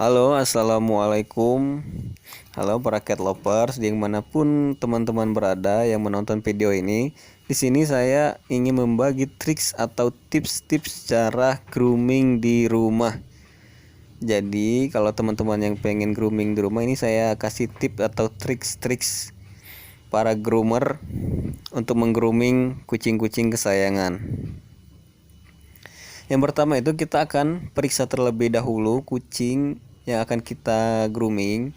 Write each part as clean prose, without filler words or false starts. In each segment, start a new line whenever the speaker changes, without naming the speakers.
Halo, assalamualaikum. Halo para cat lovers, dimanapun teman-teman berada yang menonton video ini. Di sini saya ingin membagi triks atau tips-tips cara grooming di rumah. Jadi kalau teman-teman yang pengen grooming di rumah ini, saya kasih tips atau triks-triks para groomer untuk menggrooming kucing-kucing kesayangan. Yang pertama itu kita akan periksa terlebih dahulu kucing yang akan kita grooming.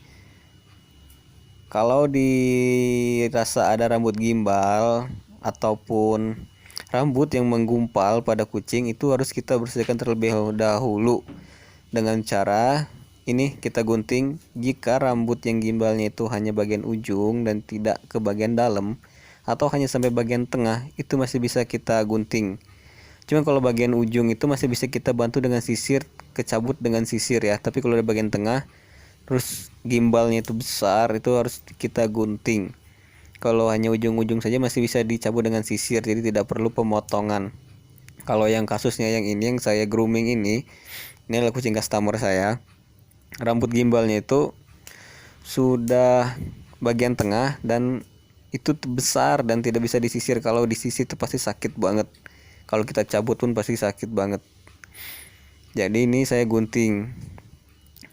Kalau dirasa ada rambut gimbal ataupun rambut yang menggumpal pada kucing, itu harus kita bersihkan terlebih dahulu dengan cara ini kita gunting. Jika rambut yang gimbalnya itu hanya bagian ujung dan tidak ke bagian dalam atau hanya sampai bagian tengah, itu masih bisa kita gunting. Cuma kalau bagian ujung itu masih bisa kita bantu dengan sisir, kecabut dengan sisir ya. Tapi kalau di bagian tengah terus gimbalnya itu besar, itu harus kita gunting. Kalau hanya ujung-ujung saja masih bisa dicabut dengan sisir, jadi tidak perlu pemotongan. Kalau yang kasusnya yang ini, yang saya grooming ini adalah kucing customer saya. Rambut gimbalnya itu sudah bagian tengah dan itu besar dan tidak bisa disisir. Kalau disisir itu pasti sakit banget. Kalau kita cabut pun pasti sakit banget. Jadi ini saya gunting.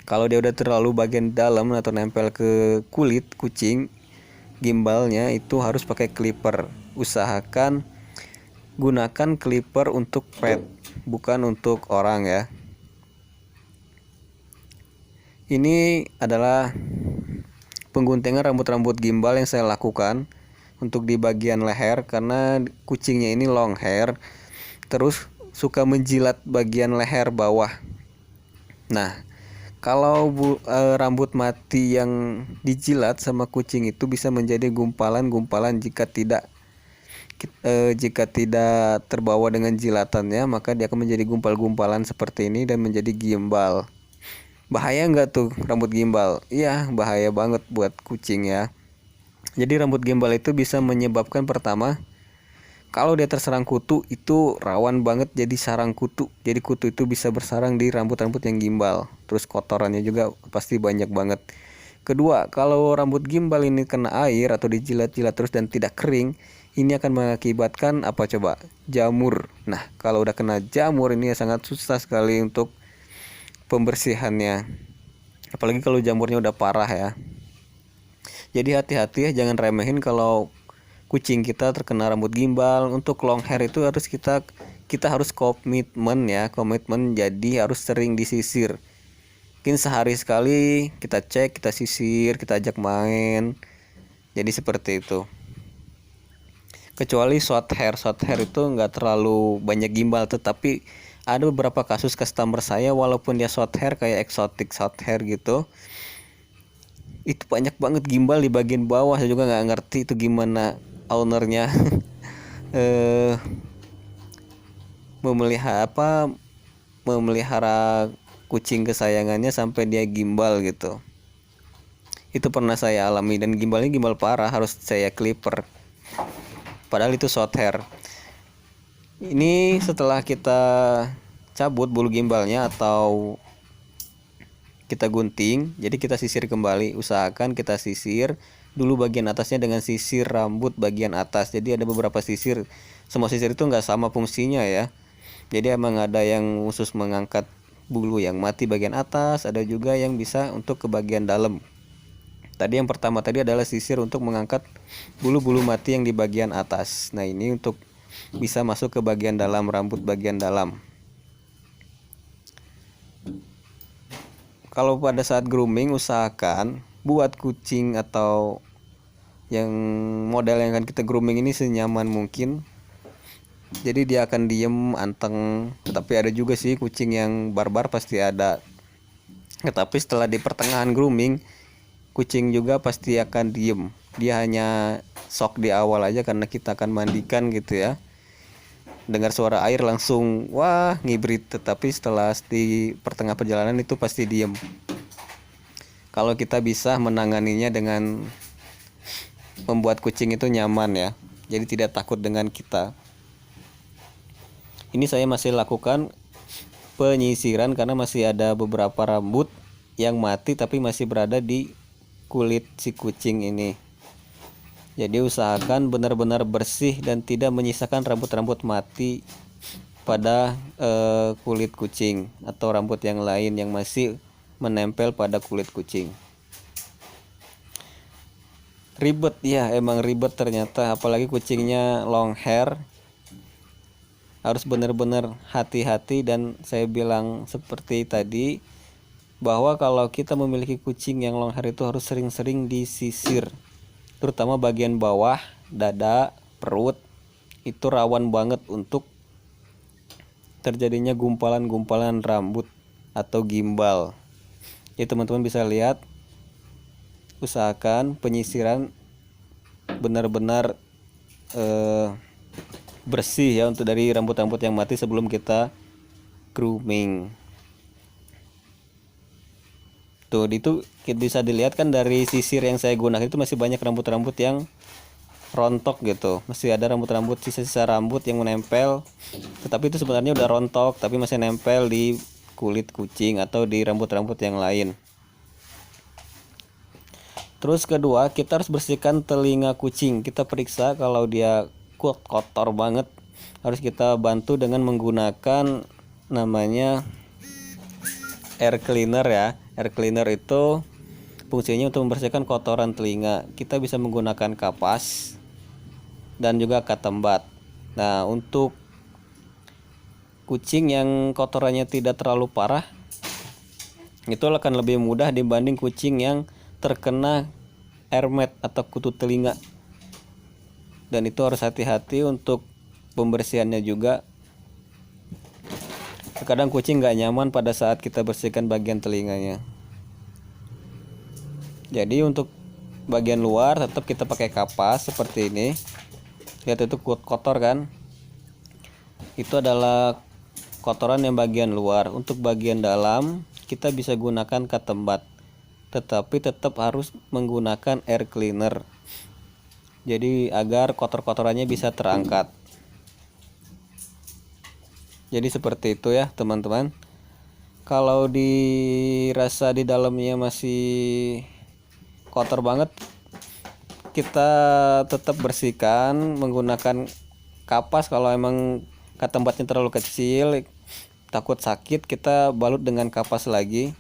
Kalau dia udah terlalu bagian dalam atau nempel ke kulit kucing, gimbalnya itu harus pakai clipper. Usahakan gunakan clipper untuk pet, bukan untuk orang ya. Ini adalah pengguntingan rambut-rambut gimbal yang saya lakukan untuk di bagian leher, karena kucingnya ini long hair, terus suka menjilat bagian leher bawah. Nah, kalau rambut mati yang dijilat sama kucing itu bisa menjadi gumpalan-gumpalan jika tidak terbawa dengan jilatannya, maka dia akan menjadi gumpal-gumpalan seperti ini dan menjadi gimbal. Bahaya nggak tuh rambut gimbal? Iya, bahaya banget buat kucing ya. Jadi rambut gimbal itu bisa menyebabkan, pertama, kalau dia terserang kutu itu rawan banget jadi sarang kutu. Jadi kutu itu bisa bersarang di rambut-rambut yang gimbal. Terus kotorannya juga pasti banyak banget. Kedua, kalau rambut gimbal ini kena air atau dijilat-jilat terus dan tidak kering, ini akan mengakibatkan apa coba? Jamur. Nah, kalau udah kena jamur ini sangat susah sekali untuk pembersihannya. Apalagi kalau jamurnya udah parah ya. Jadi hati-hati ya, jangan remehin kalau kucing kita terkena rambut gimbal. Untuk long hair itu harus kita harus komitmen ya, komitmen, jadi harus sering disisir. Mungkin sehari sekali kita cek, kita sisir, kita ajak main. Jadi seperti itu. Kecuali short hair itu nggak terlalu banyak gimbal, tetapi ada beberapa kasus customer saya walaupun dia short hair kayak exotic short hair gitu, itu banyak banget gimbal di bagian bawah. Saya juga nggak ngerti itu gimana ownernya memelihara kucing kesayangannya sampai dia gimbal gitu. Itu pernah saya alami, dan gimbalnya gimbal parah, harus saya clipper. Padahal itu short hair. Ini setelah kita cabut bulu gimbalnya atau kita gunting, jadi kita sisir kembali. Usahakan kita sisir dulu bagian atasnya dengan sisir rambut bagian atas. Jadi ada beberapa sisir, semua sisir itu nggak sama fungsinya ya. Jadi emang ada yang khusus mengangkat bulu yang mati bagian atas, ada juga yang bisa untuk ke bagian dalam. Tadi yang pertama tadi adalah sisir untuk mengangkat bulu-bulu mati yang di bagian atas. Nah, ini untuk bisa masuk ke bagian dalam rambut bagian dalam. Kalau pada saat grooming, usahakan buat kucing atau yang model yang akan kita grooming ini senyaman mungkin. Jadi dia akan diem, anteng. Tapi ada juga sih kucing yang barbar, pasti ada. Tetapi setelah di pertengahan grooming, kucing juga pasti akan diem. Dia hanya shock di awal aja karena kita akan mandikan gitu ya. Dengar suara air langsung wah ngibrit, tetapi setelah di pertengahan perjalanan itu pasti diem. Kalau kita bisa menanganinya dengan membuat kucing itu nyaman ya, jadi tidak takut dengan kita. Ini saya masih lakukan penyisiran karena masih ada beberapa rambut yang mati tapi masih berada di kulit si kucing ini. Jadi usahakan benar-benar bersih dan tidak menyisakan rambut-rambut mati pada kulit kucing atau rambut yang lain yang masih menempel pada kulit kucing. Ribet ya, emang ribet ternyata, apalagi kucingnya long hair. Harus benar-benar hati-hati, dan saya bilang seperti tadi bahwa kalau kita memiliki kucing yang long hair itu harus sering-sering disisir, terutama bagian bawah, dada, perut. Itu rawan banget untuk terjadinya gumpalan-gumpalan rambut atau gimbal. Jadi teman-teman bisa lihat, usahakan penyisiran benar-benar bersih ya untuk dari rambut-rambut yang mati sebelum kita grooming. Tuh, itu bisa dilihat kan dari sisir yang saya gunakan itu masih banyak rambut-rambut yang rontok gitu. Masih ada rambut-rambut, sisa-sisa rambut yang menempel. Tetapi itu sebenarnya udah rontok tapi masih nempel di kulit kucing atau di rambut-rambut yang lain. Terus kedua, kita harus bersihkan telinga kucing. Kita periksa kalau dia kotor banget. Harus kita bantu dengan menggunakan namanya air cleaner ya. Air cleaner itu fungsinya untuk membersihkan kotoran telinga. Kita bisa menggunakan kapas dan juga katembat. Nah, untuk kucing yang kotorannya tidak terlalu parah, itu akan lebih mudah dibanding kucing yang terkena airmat atau kutu telinga. Dan itu harus hati-hati untuk pembersihannya juga. Terkadang kucing nggak nyaman pada saat kita bersihkan bagian telinganya. Jadi untuk bagian luar tetap kita pakai kapas seperti ini. Lihat itu kotor kan? Itu adalah kotoran yang bagian luar. Untuk bagian dalam kita bisa gunakan katembat, tetapi tetap harus menggunakan air cleaner. Jadi agar kotor-kotorannya bisa terangkat. Jadi seperti itu ya teman-teman. Kalau dirasa di dalamnya masih kotor banget, kita tetap bersihkan menggunakan kapas. Kalau emang tempatnya terlalu kecil takut sakit, kita balut dengan kapas lagi.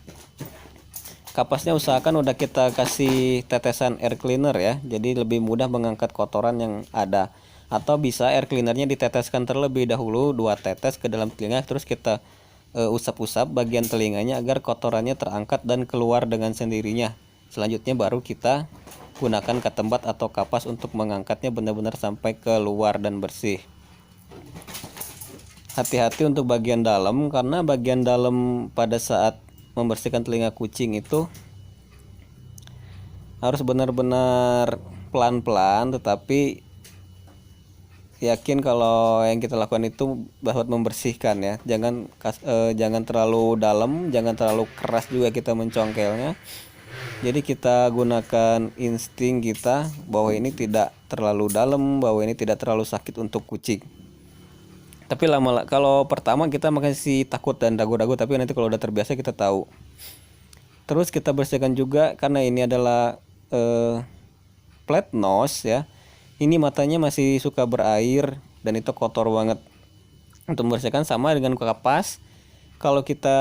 Kapasnya usahakan udah kita kasih tetesan air cleaner ya, jadi lebih mudah mengangkat kotoran yang ada. Atau bisa air cleanernya diteteskan terlebih dahulu 2 tetes ke dalam telinga, terus kita usap-usap bagian telinganya agar kotorannya terangkat dan keluar dengan sendirinya. Selanjutnya baru kita gunakan katembat atau kapas untuk mengangkatnya benar-benar sampai keluar dan bersih. Hati-hati untuk bagian dalam, karena bagian dalam pada saat membersihkan telinga kucing itu harus benar-benar pelan-pelan, tetapi yakin kalau yang kita lakukan itu dapat membersihkan ya. Jangan terlalu dalam, jangan terlalu keras juga kita mencongkelnya. Jadi kita gunakan insting kita bahwa ini tidak terlalu dalam, bahwa ini tidak terlalu sakit untuk kucing. Tapi lama kalau pertama kita masih takut dan ragu-ragu, tapi nanti kalau udah terbiasa kita tahu. Terus kita bersihkan juga karena ini adalah flat nose ya. Ini matanya masih suka berair dan itu kotor banget. Untuk membersihkan sama dengan kapas. Kalau kita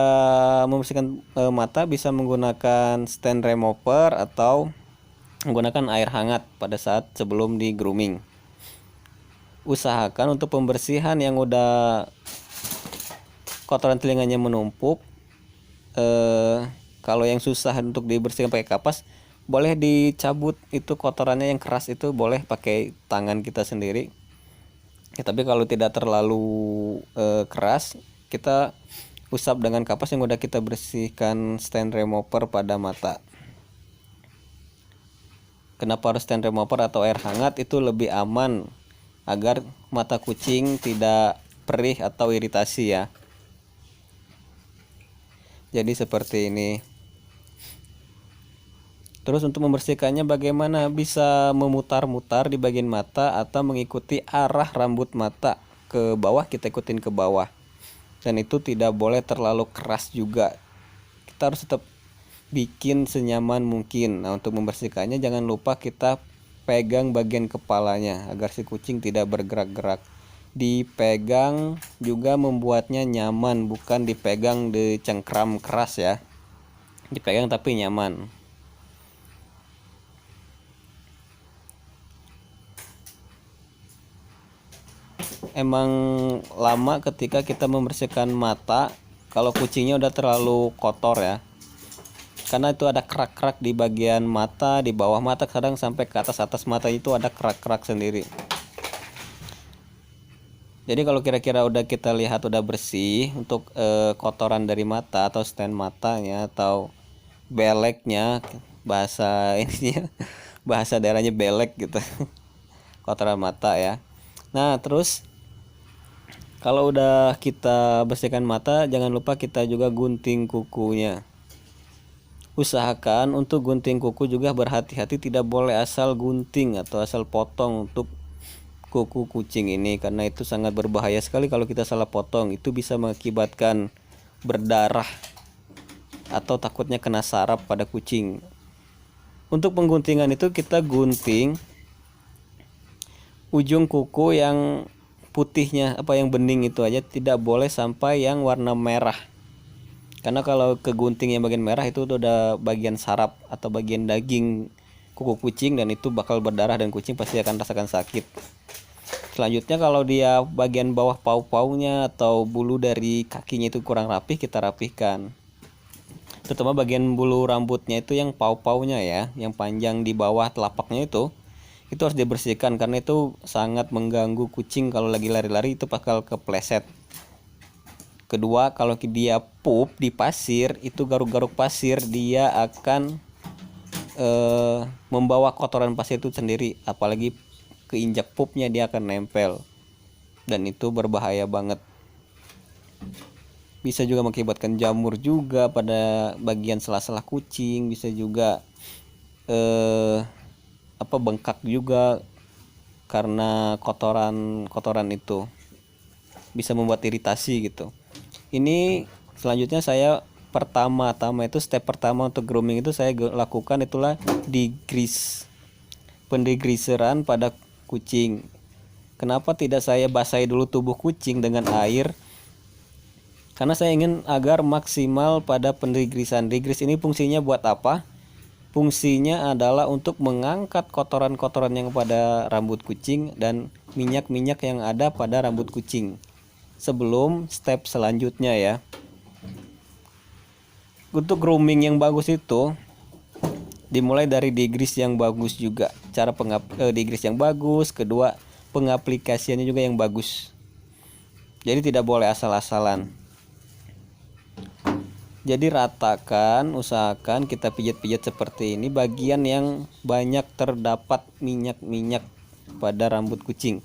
membersihkan mata bisa menggunakan stand remover atau menggunakan air hangat pada saat sebelum di grooming. Usahakan untuk pembersihan yang udah kotoran telinganya menumpuk, kalau yang susah untuk dibersihkan pakai kapas, boleh dicabut itu kotorannya yang keras, itu boleh pakai tangan kita sendiri ya. Tapi kalau tidak terlalu keras, kita usap dengan kapas yang udah kita bersihkan stand remover pada mata. Kenapa harus stand remover atau air hangat? Itu lebih aman agar mata kucing tidak perih atau iritasi ya. Jadi seperti ini. Terus untuk membersihkannya bagaimana? Bisa memutar-mutar di bagian mata atau mengikuti arah rambut mata ke bawah, kita ikutin ke bawah. Dan itu tidak boleh terlalu keras juga. Kita harus tetap bikin senyaman mungkin. Nah, untuk membersihkannya jangan lupa kita pegang bagian kepalanya agar si kucing tidak bergerak-gerak. Dipegang juga membuatnya nyaman, bukan dipegang dicengkram keras ya. Dipegang tapi nyaman. Emang lama ketika kita membersihkan mata kalau kucingnya udah terlalu kotor ya, karena itu ada kerak-kerak di bagian mata, di bawah mata, kadang sampai ke atas mata itu ada kerak-kerak sendiri. Jadi kalau kira-kira udah kita lihat udah bersih untuk kotoran dari mata atau stand matanya atau beleknya, bahasa ininya bahasa daerahnya belek gitu kotoran mata ya. Nah terus kalau udah kita bersihkan mata, jangan lupa kita juga gunting kukunya. Usahakan untuk gunting kuku juga berhati-hati, tidak boleh asal gunting atau asal potong untuk kuku kucing ini, karena itu sangat berbahaya sekali kalau kita salah potong. Itu bisa mengakibatkan berdarah atau takutnya kena saraf pada kucing. Untuk pengguntingan itu kita gunting ujung kuku yang putihnya, yang bening itu aja, tidak boleh sampai yang warna merah. Karena kalau kegunting yang bagian merah itu udah bagian saraf atau bagian daging kuku kucing, dan itu bakal berdarah dan kucing pasti akan rasakan sakit. Selanjutnya kalau dia bagian bawah pau-paunya atau bulu dari kakinya itu kurang rapih, kita rapihkan. Terutama bagian bulu rambutnya itu yang pau-paunya ya, yang panjang di bawah telapaknya itu harus dibersihkan, karena itu sangat mengganggu kucing. Kalau lagi lari-lari itu bakal kepleset. Kedua, kalau dia pup di pasir, itu garuk-garuk pasir, dia akan membawa kotoran pasir itu sendiri, apalagi keinjak pupnya dia akan nempel, dan itu berbahaya banget. Bisa juga mengakibatkan jamur juga pada bagian sela-sela kucing, bisa juga bengkak juga karena kotoran itu bisa membuat iritasi gitu. Ini selanjutnya saya pertama-tama itu step pertama untuk grooming itu saya lakukan itulah degrease, pendegreaseran pada kucing. Kenapa tidak saya basahi dulu tubuh kucing dengan air? Karena saya ingin agar maksimal pada pendegreasan. Degrease ini fungsinya buat apa? Fungsinya adalah untuk mengangkat kotoran-kotoran yang pada rambut kucing dan minyak-minyak yang ada pada rambut kucing. Sebelum step selanjutnya ya. Untuk grooming yang bagus itu dimulai dari degrease yang bagus juga. Cara degrease yang bagus, kedua pengaplikasiannya juga yang bagus. Jadi tidak boleh asal-asalan. Jadi ratakan, usahakan kita pijat-pijat seperti ini bagian yang banyak terdapat minyak-minyak pada rambut kucing.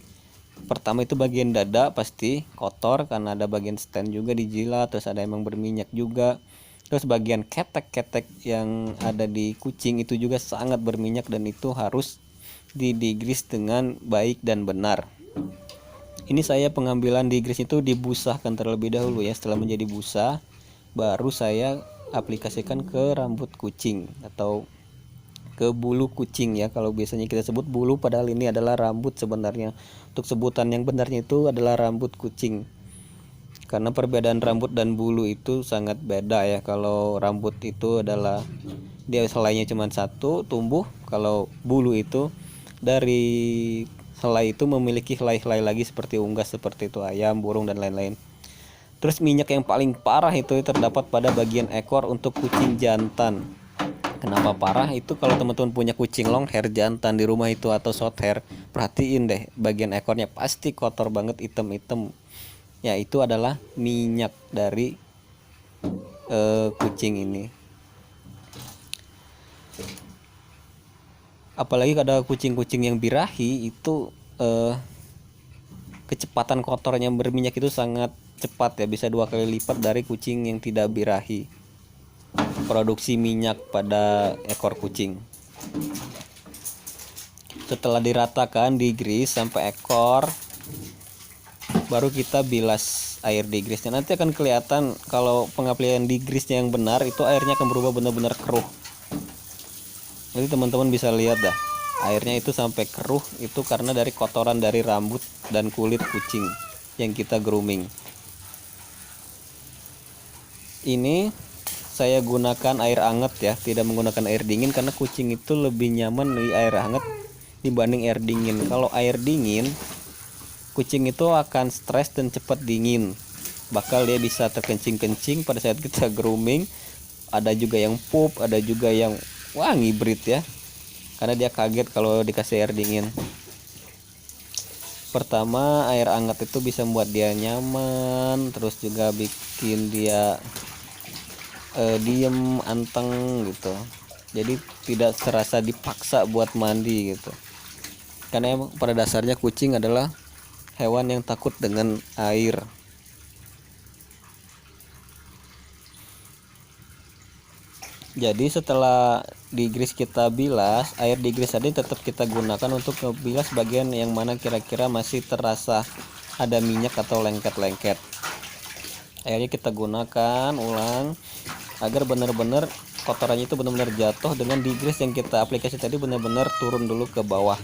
Pertama itu bagian dada pasti kotor karena ada bagian stand juga dijilat, terus ada emang berminyak juga. Terus bagian ketek-ketek yang ada di kucing itu juga sangat berminyak, dan itu harus didegrease dengan baik dan benar. Ini saya pengambilan degrease itu dibusahkan terlebih dahulu ya. Setelah menjadi busa, baru saya aplikasikan ke rambut kucing atau ke bulu kucing ya. Kalau biasanya kita sebut bulu, padahal ini adalah rambut sebenarnya. Untuk sebutan yang benarnya itu adalah rambut kucing. Karena perbedaan rambut dan bulu itu sangat beda ya. Kalau rambut itu adalah dia helainya cuma satu tumbuh, kalau bulu itu dari helai itu memiliki helai-helai lagi seperti unggas, seperti itu ayam, burung dan lain-lain. Terus minyak yang paling parah itu terdapat pada bagian ekor untuk kucing jantan. Kenapa parah? Itu kalau teman-teman punya kucing long hair jantan di rumah itu atau short hair, perhatiin deh bagian ekornya pasti kotor banget, hitam-hitam. Ya itu adalah minyak dari kucing ini. Apalagi ada kucing-kucing yang birahi itu kecepatan kotornya berminyak itu sangat cepat ya, bisa 2 kali lipat dari kucing yang tidak birahi. Produksi minyak pada ekor kucing. Setelah diratakan, digrease sampai ekor, baru kita bilas air digrisnya. Nanti akan kelihatan kalau pengaplikasian digrisnya yang benar, itu airnya akan berubah benar-benar keruh. Jadi teman-teman bisa lihat dah, airnya itu sampai keruh, itu karena dari kotoran dari rambut dan kulit kucing yang kita grooming. Ini saya gunakan air hangat ya, tidak menggunakan air dingin karena kucing itu lebih nyaman di air hangat dibanding air dingin. Kalau air dingin, kucing itu akan stres dan cepat dingin. Bakal dia bisa terkencing-kencing pada saat kita grooming. Ada juga yang pup, ada juga yang ngibrit ya. Karena dia kaget kalau dikasih air dingin. Pertama, air hangat itu bisa membuat dia nyaman, terus juga bikin dia diem, anteng gitu. Jadi tidak serasa dipaksa buat mandi gitu. Karena emang pada dasarnya kucing adalah hewan yang takut dengan air. Jadi setelah digris kita bilas, air digris tadi tetap kita gunakan untuk ngebilas bagian yang mana kira-kira masih terasa ada minyak atau lengket-lengket. Akhirnya kita gunakan ulang agar benar-benar kotorannya itu benar-benar jatuh dengan digris yang kita aplikasi tadi, benar-benar turun dulu ke bawah,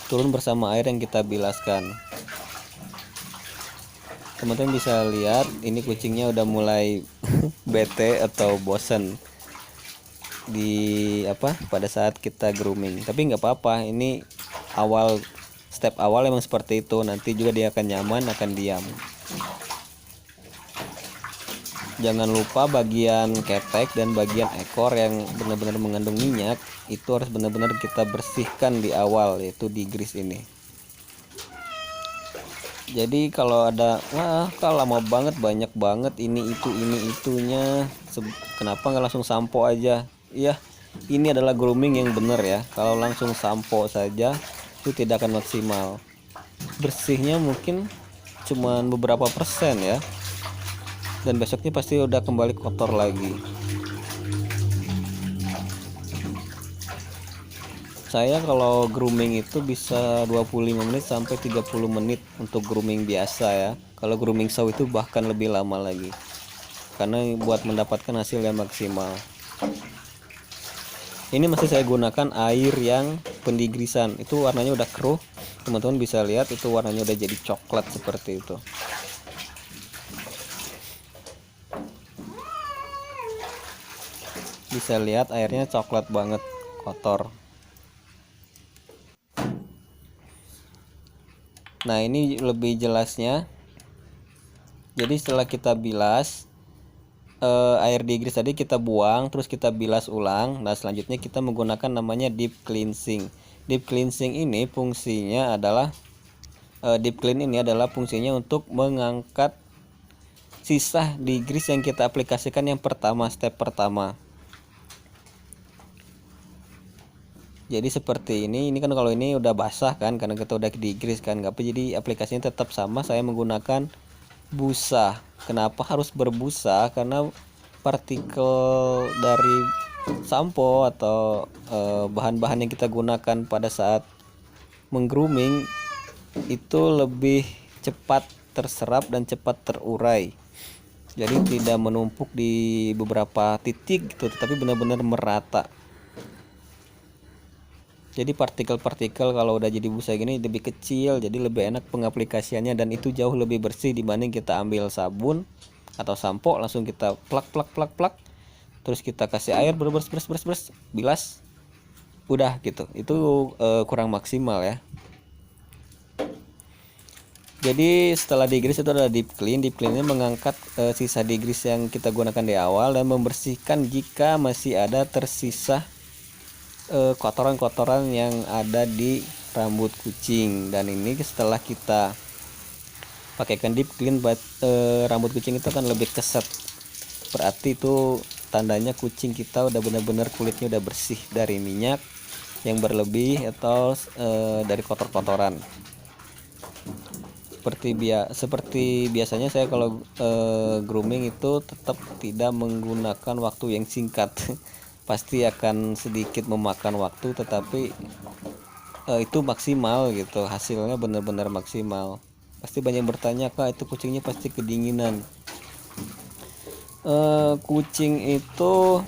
turun bersama air yang kita bilaskan. Teman-teman bisa lihat ini kucingnya udah mulai bete atau bosan pada saat kita grooming. Tapi nggak apa-apa, ini step awal emang seperti itu. Nanti juga dia akan nyaman, akan diam. Jangan lupa bagian ketek dan bagian ekor yang benar-benar mengandung minyak itu harus benar-benar kita bersihkan di awal, yaitu digris ini. Jadi kalau ada kalau lama banget, banyak banget ini itunya, kenapa nggak langsung sampo aja? Iya, ini adalah grooming yang benar ya. Kalau langsung sampo saja itu tidak akan maksimal. Bersihnya mungkin cuman beberapa persen ya, dan besoknya pasti udah kembali kotor lagi. Saya kalau grooming itu bisa 25 menit sampai 30 menit untuk grooming biasa ya. Kalau grooming show itu bahkan lebih lama lagi, karena buat mendapatkan hasil yang maksimal. Ini masih saya gunakan air yang pendigrisan, itu warnanya udah keruh. Teman-teman bisa lihat itu warnanya udah jadi coklat seperti itu. Bisa lihat airnya coklat banget, kotor. Nah, ini lebih jelasnya. Jadi setelah kita bilas, air digris tadi kita buang, terus kita bilas ulang. Nah, selanjutnya kita menggunakan namanya deep cleansing. Deep cleansing ini fungsinya adalah deep clean ini adalah fungsinya untuk mengangkat sisa digris yang kita aplikasikan yang pertama, step pertama. Jadi seperti ini kan kalau ini udah basah kan, karena kita udah digris kan, nggak apa, jadi aplikasinya tetap sama. Saya menggunakan busa. Kenapa harus berbusa? Karena partikel dari sampo atau bahan-bahan yang kita gunakan pada saat menggrooming itu lebih cepat terserap dan cepat terurai. Jadi tidak menumpuk di beberapa titik gitu, tetapi benar-benar merata. Jadi partikel-partikel kalau udah jadi busa gini lebih kecil, jadi lebih enak pengaplikasiannya, dan itu jauh lebih bersih dibanding kita ambil sabun atau sampo langsung kita plak, terus kita kasih air beres, bilas, udah gitu. Itu kurang maksimal ya. Jadi setelah digris itu ada deep clean. Deep clean ini mengangkat sisa digris yang kita gunakan di awal dan membersihkan jika masih ada tersisa kotoran-kotoran yang ada di rambut kucing. Dan ini setelah kita pakaikan deep clean, rambut kucing itu akan lebih keset. Berarti itu tandanya kucing kita udah benar-benar kulitnya udah bersih dari minyak yang berlebih atau dari kotor-kotoran. Seperti biasanya saya kalau grooming itu tetap tidak menggunakan waktu yang singkat. Pasti akan sedikit memakan waktu, tetapi itu maksimal gitu, hasilnya benar-benar maksimal. Pasti banyak bertanya, Kak itu kucingnya pasti kedinginan. Kucing itu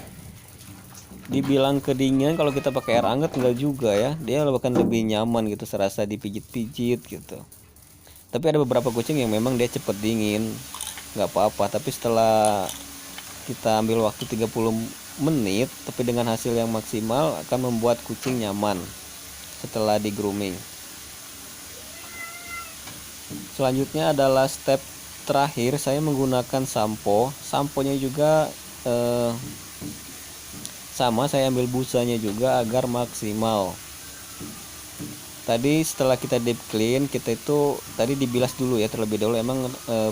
dibilang kedinginan kalau kita pakai air hangat enggak juga ya, dia bahkan lebih nyaman gitu, serasa dipijit-pijit gitu. Tapi ada beberapa kucing yang memang dia cepet dingin, nggak apa-apa. Tapi setelah kita ambil waktu 30 menit tapi dengan hasil yang maksimal akan membuat kucing nyaman setelah di grooming. Selanjutnya adalah step terakhir, saya menggunakan samponya juga sama, saya ambil busanya juga agar maksimal. Tadi setelah kita deep clean, kita itu tadi dibilas dulu ya terlebih dahulu. Emang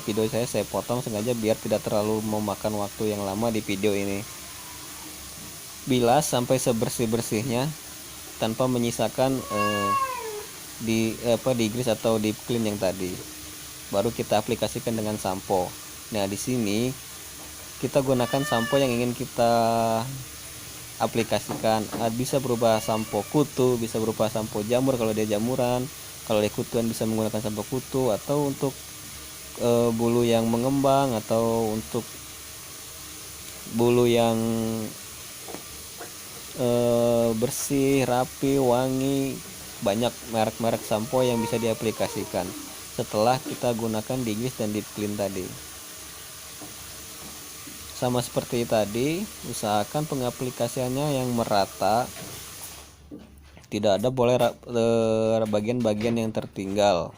video saya potong sengaja biar tidak terlalu memakan waktu yang lama di video ini. Bilas sampai sebersih-bersihnya tanpa menyisakan di grease atau deep clean yang tadi. Baru kita aplikasikan dengan sampo. Nah, di sini kita gunakan sampo yang ingin kita aplikasikan. Bisa berupa sampo kutu, bisa berupa sampo jamur kalau dia jamuran. Kalau dia kutuan bisa menggunakan sampo kutu, atau untuk bulu yang mengembang, atau untuk bulu yang bersih, rapi, wangi. Banyak merek-merek sampo yang bisa diaplikasikan setelah kita gunakan digrease dan deep clean tadi. Sama seperti tadi, usahakan pengaplikasiannya yang merata, tidak ada boleh bagian-bagian yang tertinggal.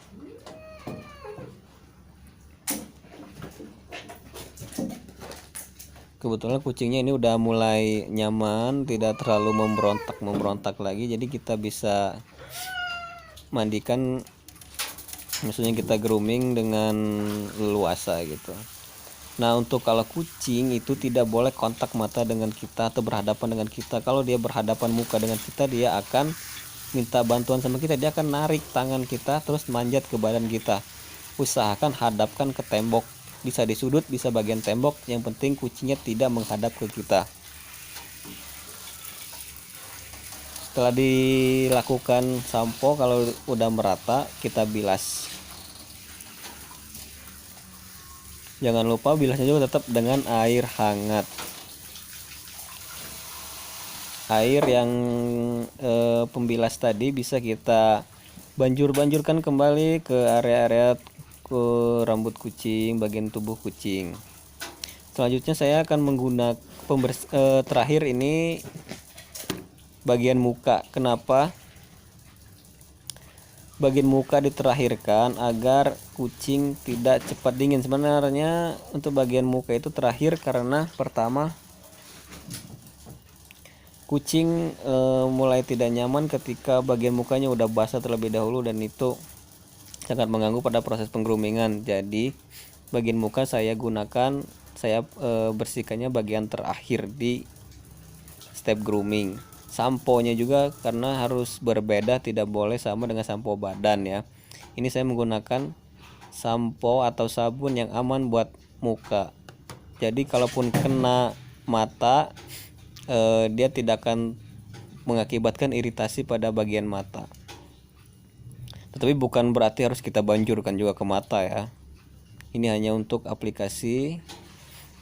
Kebetulan kucingnya ini udah mulai nyaman, tidak terlalu memberontak lagi, jadi kita bisa mandikan, maksudnya kita grooming dengan leluasa gitu. Nah, untuk kalau kucing itu tidak boleh kontak mata dengan kita atau berhadapan dengan kita. Kalau dia berhadapan muka dengan kita, dia akan minta bantuan sama kita, dia akan narik tangan kita terus manjat ke badan kita. Usahakan hadapkan ke tembok, bisa di sudut, bisa bagian tembok, yang penting kucingnya tidak menghadap ke kita. Setelah dilakukan sampo, kalau udah merata kita bilas. Jangan lupa bilasnya juga tetap dengan air hangat. Air yang pembilas tadi bisa kita banjurkan kembali ke area-area ke rambut kucing, bagian tubuh kucing. Selanjutnya saya akan menggunakan terakhir ini bagian muka. Kenapa bagian muka diterakhirkan? Agar kucing tidak cepat dingin. Sebenarnya untuk bagian muka itu terakhir karena pertama, kucing mulai tidak nyaman ketika bagian mukanya udah basah terlebih dahulu, dan itu sangat mengganggu pada proses penggroomingan. Jadi bagian muka saya bersihkannya bagian terakhir di step grooming. Samponya juga karena harus berbeda, tidak boleh sama dengan sampo badan ya. Ini saya menggunakan sampo atau sabun yang aman buat muka. Jadi kalaupun kena mata, dia tidak akan mengakibatkan iritasi pada bagian mata. Tetapi bukan berarti harus kita banjurkan juga ke mata ya. Ini hanya untuk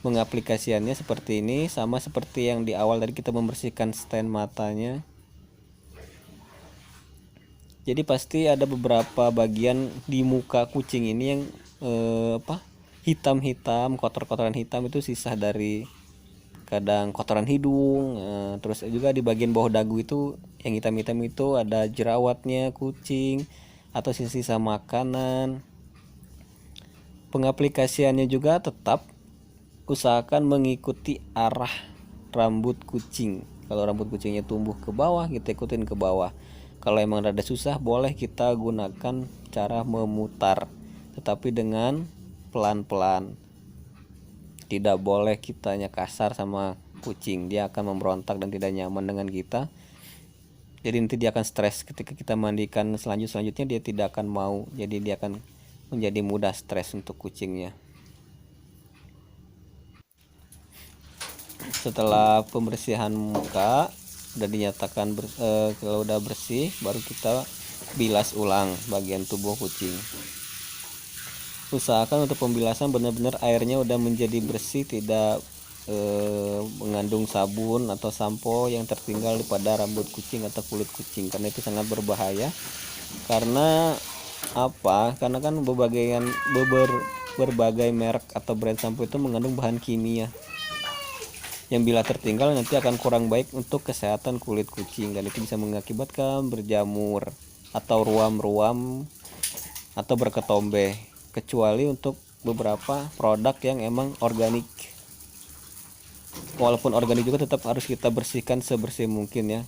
mengaplikasiannya seperti ini, sama seperti yang di awal tadi kita membersihkan stand matanya. Jadi pasti ada beberapa bagian di muka kucing ini yang hitam-hitam, kotoran hitam, itu sisa dari kadang kotoran hidung. Terus juga di bagian bawah dagu itu yang hitam-hitam itu ada jerawatnya kucing atau sisa-sisa makanan. Pengaplikasiannya juga tetap usahakan mengikuti arah rambut kucing. Kalau rambut kucingnya tumbuh ke bawah, kita ikutin ke bawah. Kalau emang rada susah, boleh kita gunakan cara memutar, tetapi dengan pelan-pelan. Tidak boleh kitanya kasar sama kucing, dia akan memberontak dan tidak nyaman dengan kita. Jadi nanti dia akan stres ketika kita mandikan selanjutnya, dia tidak akan mau. Jadi dia akan menjadi mudah stres untuk kucingnya. Setelah pembersihan muka udah dinyatakan kalau udah bersih, baru kita bilas ulang bagian tubuh kucing. usahakan untuk pembilasan benar-benar airnya udah menjadi bersih, tidak mengandung sabun atau sampo yang tertinggal pada rambut kucing atau kulit kucing, karena itu sangat berbahaya. Karena apa? Karena kan berbagai merek atau brand sampo itu mengandung bahan kimia yang bila tertinggal nanti akan kurang baik untuk kesehatan kulit kucing, dan itu bisa mengakibatkan berjamur atau ruam-ruam atau berketombe, kecuali untuk beberapa produk yang emang organik. Walaupun organik juga tetap harus kita bersihkan sebersih mungkin ya.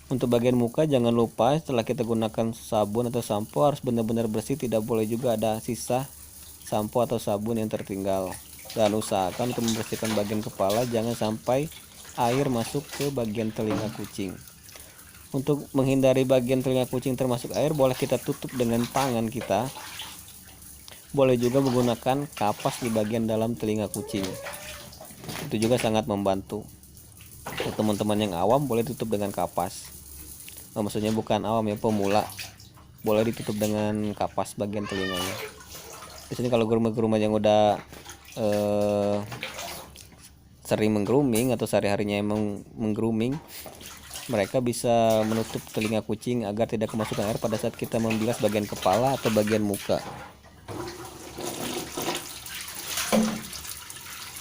Untuk bagian muka jangan lupa setelah kita gunakan sabun atau sampo harus benar-benar bersih, tidak boleh juga ada sisa sampo atau sabun yang tertinggal. Dan usahakan untuk membersihkan bagian kepala jangan sampai air masuk ke bagian telinga kucing. Untuk menghindari bagian telinga kucing termasuk air, boleh kita tutup dengan tangan kita. Boleh juga menggunakan kapas di bagian dalam telinga kucing. Itu juga sangat membantu. Teman-teman yang awam boleh tutup dengan kapas. Maksudnya bukan awam ya, pemula. Boleh ditutup dengan kapas bagian telinganya. Di sini kalau guruma-guruma yang udah sering menggrooming atau sehari-harinya emang menggrooming, mereka bisa menutup telinga kucing agar tidak kemasukan air pada saat kita membilas bagian kepala atau bagian muka.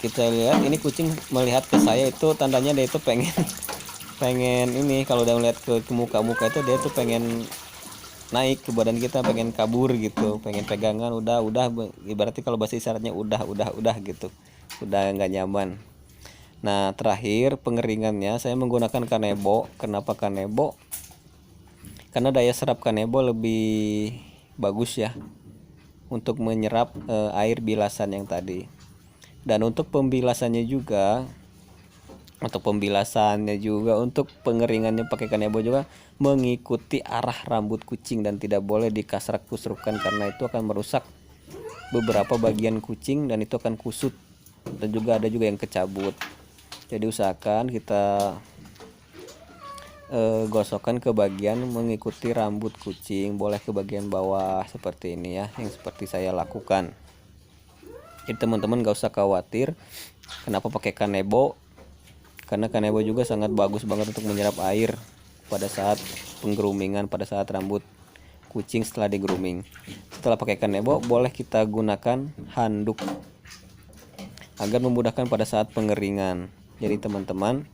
Kita lihat ini kucing melihat ke saya, itu tandanya dia itu pengen ini, kalau udah melihat ke muka-muka itu dia tuh pengen naik ke badan kita, pengen kabur gitu, pengen pegangan, udah ibaratnya kalau bahasa isyaratnya udah gitu, udah nggak nyaman. Nah terakhir pengeringannya saya menggunakan kanebo. Kenapa kanebo? Karena daya serap kanebo lebih bagus ya untuk menyerap air bilasan yang tadi. Dan untuk pembilasannya juga untuk pengeringannya pakai kanebo juga mengikuti arah rambut kucing dan tidak boleh dikasrak-kusrukan, karena itu akan merusak beberapa bagian kucing dan itu akan kusut, dan juga ada juga yang kecabut. Jadi usahakan kita gosokkan ke bagian mengikuti rambut kucing, boleh ke bagian bawah seperti ini ya, yang seperti saya lakukan. Jadi teman-teman gak usah khawatir kenapa pakai kanebo, karena kanebo juga sangat bagus banget untuk menyerap air pada saat penggroomingan, pada saat rambut kucing setelah di grooming. Setelah pakai kanebo boleh kita gunakan handuk agar memudahkan pada saat pengeringan. Jadi teman-teman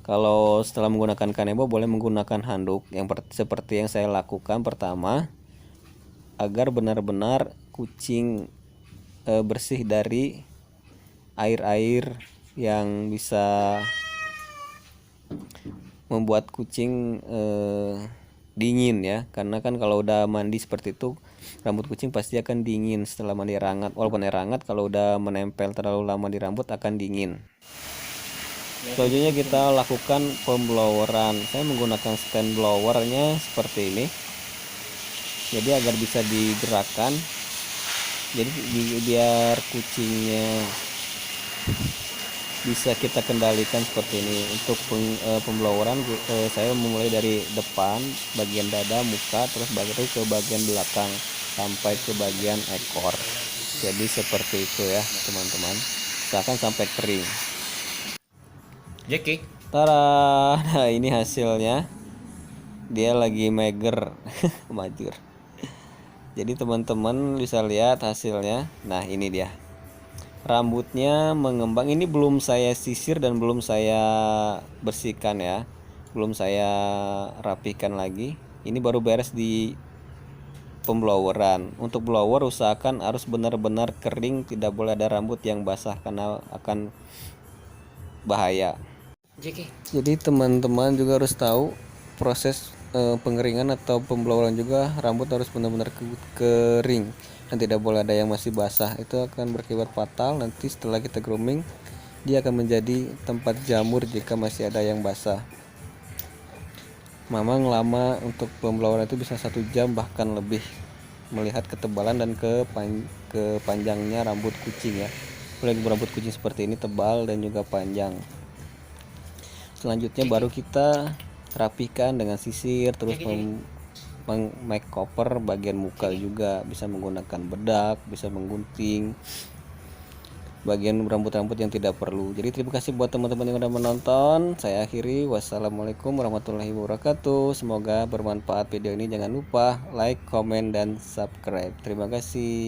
kalau setelah menggunakan kanebo boleh menggunakan handuk yang seperti yang saya lakukan. Pertama, agar benar-benar kucing bersih dari air-air yang bisa membuat kucing dingin ya, karena kan kalau udah mandi seperti itu rambut kucing pasti akan dingin setelah mandi air hangat. Walaupun air hangat kalau udah menempel terlalu lama di rambut akan dingin. Selanjutnya kita lakukan pembloweran. Saya menggunakan stand blowernya seperti ini, jadi agar bisa digerakkan, jadi biar kucingnya bisa kita kendalikan seperti ini. Untuk pembloweran saya memulai dari depan, bagian dada, muka, terus ke bagian belakang sampai ke bagian ekor. Jadi seperti itu ya teman-teman, usahakan sampai kering.
Jeki.
Tara, nah ini hasilnya, dia lagi mager majur. Jadi teman-teman bisa lihat hasilnya. Nah ini dia, rambutnya mengembang. Ini belum saya sisir dan belum saya bersihkan ya, belum saya rapikan lagi. Ini baru beres di pembloweran. Untuk blower usahakan harus benar-benar kering, tidak boleh ada rambut yang basah karena akan bahaya. Jadi teman-teman juga harus tahu proses pengeringan atau pembloweran juga, rambut harus benar-benar kering dan tidak boleh ada yang masih basah, itu akan berakibat fatal. Nanti setelah kita grooming dia akan menjadi tempat jamur jika masih ada yang basah. Memang lama untuk pembloweran itu bisa 1 jam bahkan lebih, melihat ketebalan dan kepanjangnya rambut kucing ya. Apalagi rambut kucing seperti ini tebal dan juga panjang. Selanjutnya baru kita rapikan dengan sisir, terus makeover bagian muka juga, bisa menggunakan bedak, bisa menggunting bagian rambut-rambut yang tidak perlu. Jadi terima kasih buat teman-teman yang udah menonton. Saya akhiri, wassalamualaikum warahmatullahi wabarakatuh. Semoga bermanfaat video ini. Jangan lupa like, comment, dan subscribe. Terima kasih.